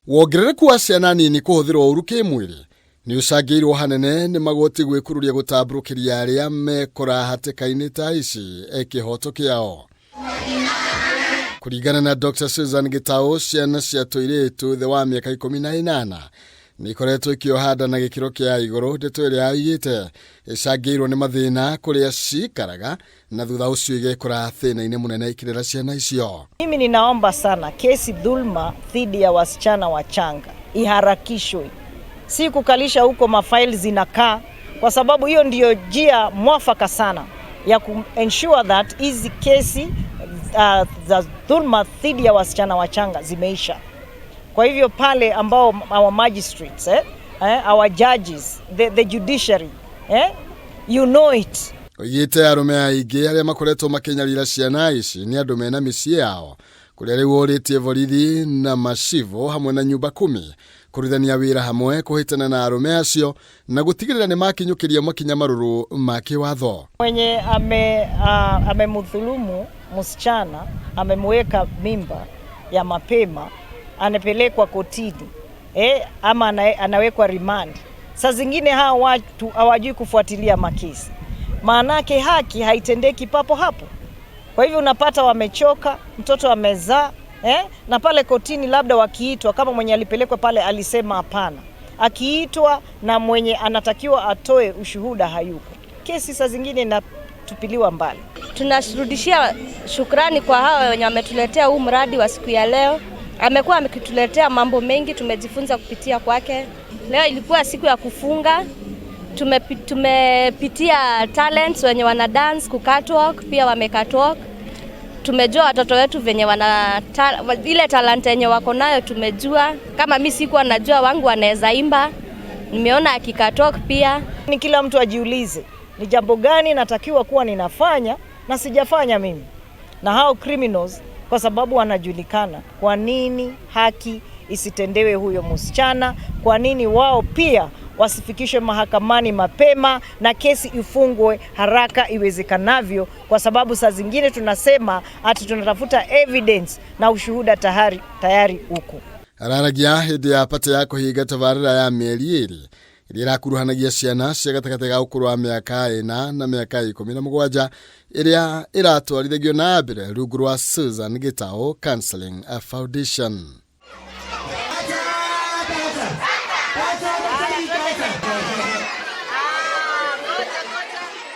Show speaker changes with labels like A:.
A: Wongerereku wa ciana nini kuhuthirwo uru kimwiri ni ucangĩirwo hanene ni magoti gwikururia gutamburukiria aria mekora hatĩka-inĩ ta ici kihoto kiao. Kuringana na Dr. Susan Gitau, ciana cia tũirĩtu thĩ wa mĩaka 18 ni ikoretwo ikĩohanda na gĩkĩro kĩa igũrũ. Ndeto ĩrĩa aigĩte icangĩirwo ni mathĩna kũrĩa cikaraga na thutha ũcio igekora thĩna-inĩ mũnene ikĩrera ciana icio.
B: Mimi ninaomba sana kesi dhulma dhidi ya wasichana wachanga iharakishwe, si kukalisha huko mafaili zinakaa, kwa sababu hiyo ndio njia mwafaka sana ya ensure that hizi kesi za dhulma dhidi ya wasichana wachanga zimeisha. Kwa hivyo pale ambao our magistrates, our judges, the judiciary, you know it.
A: Oyite arume aingĩ arĩa makoretwo makinyarira ciana ici ni andũ mena mĩciĩ yao, kũrĩa rĩu orĩtie borithi na macivo hamwe na nyumba 10 kũrithania wĩra hamwe kũhĩtana na arume acio na gũtigĩrĩra nĩ makinyũkĩria makinya marũrũ ma kĩwatho.
B: Mwenye amemdhulumu msichana, amemweka mimba ya mapema, anapelekwa kotini, ama anawekwa remand. Saa zingine hawa watu hawajui kufuatilia makesi, maanake haki haitendeki papo hapo. Kwa hivyo unapata wamechoka, mtoto amezaa, na pale kotini labda wakiitwa, kama mwenye alipelekwa pale alisema hapana, akiitwa na mwenye anatakiwa atoe ushuhuda hayuko, kesi saa zingine inatupiliwa mbali.
C: Tunarudishia shukrani kwa hao wenye wametuletea huu mradi wa siku ya leo. Amekuwa amekituletea mambo mengi, tumejifunza kupitia kwake. Leo ilikuwa siku ya kufunga. Tumepitia talents wenye wana dance, kukatwalk, pia wamekatwalk. Tumejua watoto wetu venye ile talent yenye wako nayo tumejua. Kama mimi sikuwa najua wangu wanaweza imba, nimeona akikatwalk pia.
B: Ni kila mtu ajiulize, ni jambo gani natakiwa kuwa ninafanya na sijafanya mimi. Na hao criminals, kwa sababu wanajulikana, kwa nini haki isitendewe huyo msichana, kwa nini wao pia wasifikishwe mahakamani mapema na kesi ifungwe haraka iwezekanavyo, kwa sababu saa zingine tunasema ati tunatafuta evidence na ushuhuda tayari huko.
A: Araragia hĩndĩ ya pata ya kũhinga tabarĩra ya mĩeri 2 iria irakuruhanagia ciana cia gatagatĩ ga ũkũrũ wa mĩaka 4 na mĩaka 17 iria iratwarithagio na mbere rungu rwa Susan Gitau Counseling Foundation.